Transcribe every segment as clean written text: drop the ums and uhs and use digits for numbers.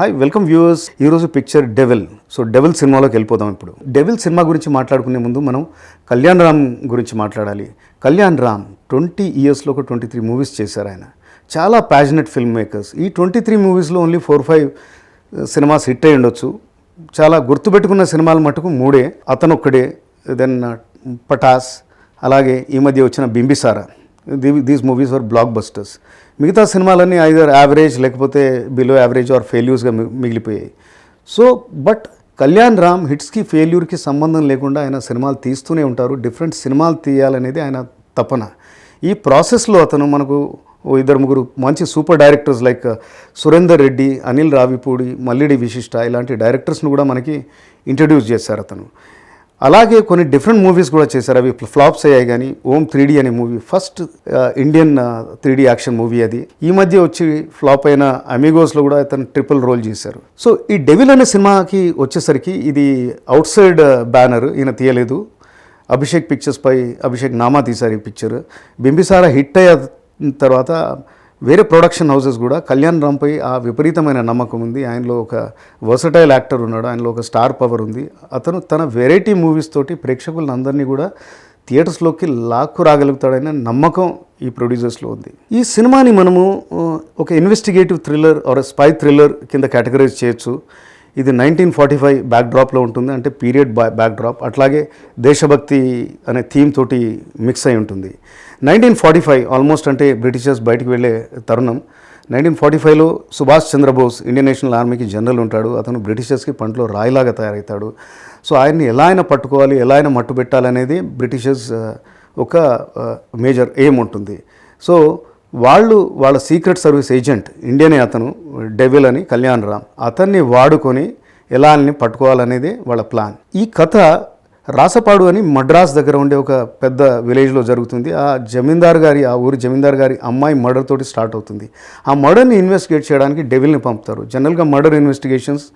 Hi welcome viewers. ఈరోజు picture devil. So devil సినిమాలోకి వెళ్ళిపోదాం. ఇప్పుడు డెవిల్ సినిమా గురించి మాట్లాడుకునే ముందు మనం కళ్యాణ్ రామ్ గురించి మాట్లాడాలి. కళ్యాణ్ రామ్ 20 ఇయర్స్లో ఒక 23 మూవీస్ చేశారు. ఆయన చాలా ప్యాషనెట్ ఫిల్మ్ మేకర్స్. ఈ 23 మూవీస్లో ఓన్లీ 4-5 సినిమాస్ హిట్ అయి ఉండొచ్చు. చాలా గుర్తుపెట్టుకున్న సినిమాలు మటుకు 3. అతనొక్కడే, దెన్ పటాస్, అలాగే ఈ మధ్య వచ్చిన Bimbisara. These movies were blockbusters. మిగతా సినిమాలన్నీ ఐదర్ యావరేజ్ లేకపోతే బిలో యావరేజ్ ఆర్ ఫెయిల్యూర్స్గా మిగిలిపోయాయి. సో బట్ కళ్యాణ్ రామ్ హిట్స్కి ఫెయిల్యూర్కి సంబంధం లేకుండా ఆయన సినిమాలు తీస్తూనే ఉంటారు. డిఫరెంట్ సినిమాలు తీయాలనేది ఆయన తపన. ఈ ప్రాసెస్లో అతను మనకు 2-3 మంచి super directors like Surender Reddy, Anil Ravipudi, Mallidi విశిష్ట ఇలాంటి డైరెక్టర్స్ను కూడా మనకి ఇంట్రడ్యూస్ చేశారు అతను. అలాగే కొన్ని డిఫరెంట్ మూవీస్ కూడా చేశారు. అవి ఫ్లాప్స్ అయ్యాయి. కానీ ఓం 3D అనే movie first Indian 3D action movie. అది ఈ మధ్య వచ్చి ఫ్లాప్ అయిన అమిగోస్లో కూడా అతను ట్రిపుల్ రోల్ చేశారు. సో ఈ డెవిల్ అనే సినిమాకి వచ్చేసరికి ఇది అవుట్ సైడ్ బ్యానర్, ఈయన తీయలేదు. అభిషేక్ పిక్చర్స్ పై అభిషేక్ నామా తీశారు ఈ పిక్చర్. బింబిసారా హిట్ అయ్యే తర్వాత వేరే ప్రొడక్షన్ హౌసెస్ కూడా కళ్యాణ్ రామ్పై ఆ విపరీతమైన నమ్మకం ఉంది. ఆయనలో ఒక వర్సటైల్ యాక్టర్ ఉన్నాడు, ఆయనలో ఒక స్టార్ పవర్ ఉంది. అతను తన వెరైటీ మూవీస్ తోటి ప్రేక్షకులను అందరినీ కూడా థియేటర్స్లోకి లాక్కు రాగలుగుతాడనే నమ్మకం ఈ ప్రొడ్యూసర్స్లో ఉంది. ఈ సినిమాని మనము ఒక investigative thriller or spy thriller కింద కేటగరైజ్ చేయొచ్చు. ఇది 1945 బ్యాక్డ్రాప్లో ఉంటుంది, అంటే పీరియడ్ బ్యాక్డ్రాప్. అట్లాగే దేశభక్తి అనే థీమ్ తోటి మిక్స్ అయి ఉంటుంది. 1945 ఆల్మోస్ట్ అంటే బ్రిటిషర్స్ బయటికి వెళ్ళే తరుణం. 1945లో సుభాష్ చంద్రబోస్ ఇండియన్ నేషనల్ ఆర్మీకి జనరల్ ఉంటాడు. అతను బ్రిటిషర్స్కి పంటలో రాయిలాగా తయారవుతాడు. సో ఆయన్ని ఎలా అయినా పట్టుకోవాలి, ఎలా అయినా మట్టు పెట్టాలనేది బ్రిటిషర్స్ ఒక మేజర్ ఎయిమ్ ఉంటుంది. సో వాళ్ళ సీక్రెట్ సర్వీస్ ఏజెంట్ ఇండియనే అతను, డెవిల్ అని కళ్యాణ్ రామ్. అతన్ని వాడుకొని ఎలా అని పట్టుకోవాలనేది వాళ్ళ ప్లాన్. ఈ కథ రాసపాడు అని మద్రాస్ దగ్గర ఉండే ఒక పెద్ద విలేజ్లో జరుగుతుంది. ఆ ఊరి జమీందార్ గారి అమ్మాయి మర్డర్ తోటి స్టార్ట్ అవుతుంది. ఆ మర్డర్ని ఇన్వెస్టిగేట్ చేయడానికి డెవిల్ని పంపుతారు. జనరల్గా మర్డర్ ఇన్వెస్టిగేషన్స్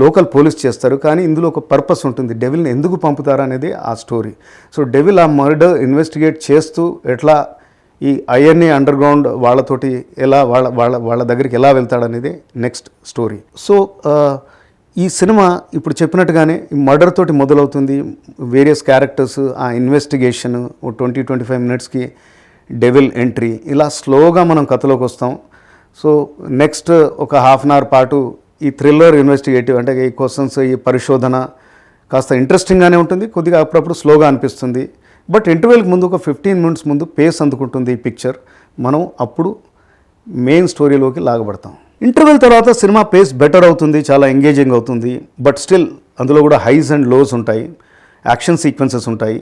లోకల్ పోలీస్ చేస్తారు, కానీ ఇందులో ఒక పర్పస్ ఉంటుంది. డెవిల్ని ఎందుకు పంపుతారు అనేది ఆ స్టోరీ. సో డెవిల్ ఆ మర్డర్ ఇన్వెస్టిగేట్ చేస్తూ ఎట్లా ఈ ఐఎన్ఏ అండర్ గ్రౌండ్ వాళ్ళతోటి ఎలా వాళ్ళ దగ్గరికి ఎలా వెళ్తాడనేది నెక్స్ట్ స్టోరీ. సో ఈ సినిమా ఇప్పుడు చెప్పినట్టుగానే మర్డర్ తోటి మొదలవుతుంది. వేరియస్ క్యారెక్టర్స్, ఆ ఇన్వెస్టిగేషన్, 20-25 మినిట్స్కి డెవిల్ ఎంట్రీ, ఇలా స్లోగా మనం కథలోకి వస్తాం. సో నెక్స్ట్ ఒక హాఫ్ అన్ అవర్ పాటు ఈ థ్రిల్లర్ ఇన్వెస్టిగేటివ్, అంటే ఈ క్వశ్చన్స్, ఈ పరిశోధన కాస్త ఇంట్రెస్టింగ్గానే ఉంటుంది. కొద్దిగా అప్పుడప్పుడు స్లోగా అనిపిస్తుంది. బట్ ఇంటర్వెల్కి ముందు ఒక 15 మినిట్స్ ముందు పేస్ అందుకుంటుంది ఈ పిక్చర్. మనం అప్పుడు మెయిన్ స్టోరీలోకి లాగబడతాం. ఇంటర్వెల్ తర్వాత సినిమా పేస్ బెటర్ అవుతుంది, చాలా ఎంగేజింగ్ అవుతుంది. బట్ స్టిల్ అందులో కూడా హైస్ అండ్ లోస్ ఉంటాయి, యాక్షన్ సీక్వెన్సెస్ ఉంటాయి.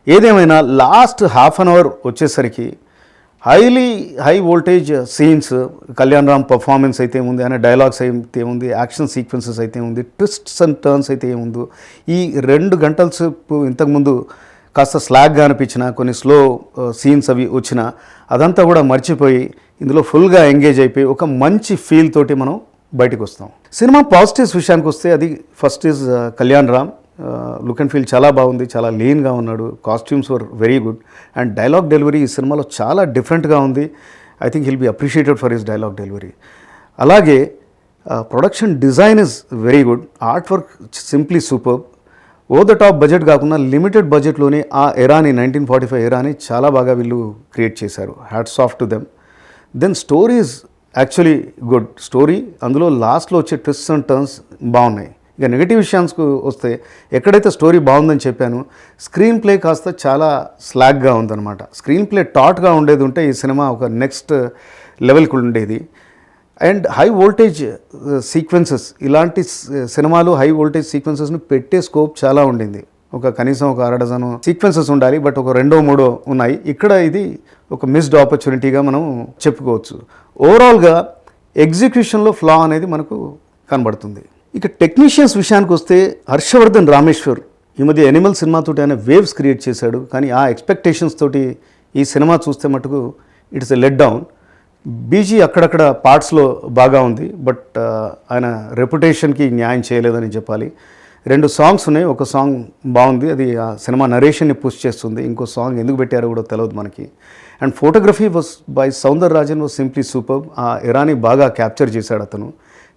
ఏదేమైనా లాస్ట్ హాఫ్ అన్ అవర్ వచ్చేసరికి high voltage scenes, Kalyan Ram performance అయితే ఉంది, ఆయన డైలాగ్స్ అయితే ఉంది, యాక్షన్ సీక్వెన్సెస్ అయితే ఉంది, ట్విస్ట్స్ అండ్ టర్న్స్ అయితే ఏముందో. ఈ 2 గంటల సేపు ఇంతకుముందు కాస్త స్లాగ్గా అనిపించిన కొన్ని స్లో సీన్స్ అవి వచ్చినా అదంతా కూడా మర్చిపోయి ఇందులో ఫుల్గా ఎంగేజ్ అయిపోయి ఒక మంచి ఫీల్ తోటి మనం బయటకు వస్తాం. సినిమా పాజిటివ్స్ విషయానికి వస్తే అది first is Kalyan Ram. Look and feel చాలా బాగుంది, చాలా లీన్గా ఉన్నాడు. Costumes were very good. And dialogue delivery ఈ సినిమాలో చాలా డిఫరెంట్గా ఉంది. I think will be appreciated for his dialogue delivery. అలాగే production design is very good. Art work simply super. Over the top budget కాకుండా లిమిటెడ్ బడ్జెట్లోనే ఆ ఎరాని 1945 ఎరాని చాలా బాగా వీళ్ళు క్రియేట్ చేశారు. Hats off to them. Then story is actually good story. అందులో లాస్ట్లో వచ్చే ట్విస్ట్స్ అండ్ టర్న్స్ బాగున్నాయి. ఇక నెగిటివ్ విషయానికి వస్తే, ఎక్కడైతే స్టోరీ బాగుందని చెప్పాను, స్క్రీన్ ప్లే కాస్త చాలా స్లాగ్గా ఉందన్నమాట. స్క్రీన్ ప్లే టాట్గా ఉండేది ఉంటే ఈ సినిమా ఒక నెక్స్ట్ లెవెల్కి ఉండేది. అండ్ హై వోల్టేజ్ సీక్వెన్సెస్, ఇలాంటి సినిమాలు హై వోల్టేజ్ సీక్వెన్సెస్ని పెట్టే స్కోప్ చాలా ఉండింది. కనీసం ఒక 6 డజన్ సీక్వెన్సెస్ ఉండాలి, బట్ ఒక 2-3 ఉన్నాయి. ఇక్కడ ఇది ఒక మిస్డ్ ఆపర్చునిటీగా మనం చెప్పుకోవచ్చు. ఓవరాల్గా ఎగ్జిక్యూషన్లో ఫ్లా అనేది మనకు కనబడుతుంది. ఇక టెక్నీషియన్స్ విషయానికి వస్తే, హర్షవర్ధన్ రామేశ్వర్ ఈ మధ్య ఎనిమల్ సినిమాతోటి ఆయన వేవ్స్ క్రియేట్ చేశాడు. కానీ ఆ ఎక్స్పెక్టేషన్స్ తోటి ఈ సినిమా చూస్తే మటుకు ఇట్స్ ఎ లెట్ డౌన్. బీజీ అక్కడక్కడ పార్ట్స్లో బాగా ఉంది, బట్ ఆయన రెప్యుటేషన్కి న్యాయం చేయలేదని చెప్పాలి. 2 సాంగ్స్ ఉన్నాయి. ఒక సాంగ్ బాగుంది, అది ఆ సినిమా నరేషన్ని పుష్ చేస్తుంది. ఇంకో సాంగ్ ఎందుకు పెట్టారో కూడా తెలియదు మనకి. And photography was by Soundar Rajan was simply super. ఆ ఎరాని బాగా క్యాప్చర్ చేశాడు అతను.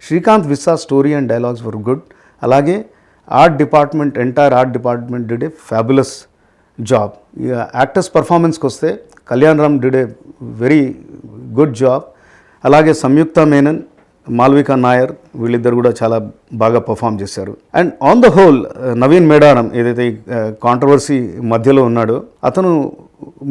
Srikanth Vissa story and dialogues were good. అలాగే entire art department did a fabulous job. ఇక యాక్టర్స్ పర్ఫార్మెన్స్కి వస్తే Kalyan Ram did a very good job. అలాగే సంయుక్త మేనన్, మాల్వికా నాయర్ వీళ్ళిద్దరు కూడా చాలా బాగా పర్ఫామ్ చేశారు. And on the whole Naveen Medaram ఏదైతే కాంట్రవర్సీ మధ్యలో ఉన్నాడో అతను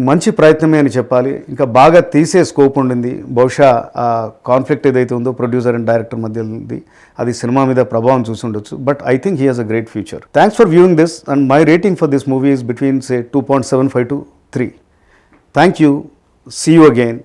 మంచి ప్రయత్నమే అని చెప్పాలి. ఇంకా బాగా తీసే స్కోప్ ఉండింది. బహుశా ఆ కాన్ఫ్లిక్ట్ ఏదైతే ఉందో ప్రొడ్యూసర్ అండ్ డైరెక్టర్ మధ్య ఉంది, అది సినిమా మీద ప్రభావం చూసి ఉండొచ్చు. But I think he has a great future. Thanks for viewing this and my rating for this movie is between say 2.75 to 3. Thank you. See you again.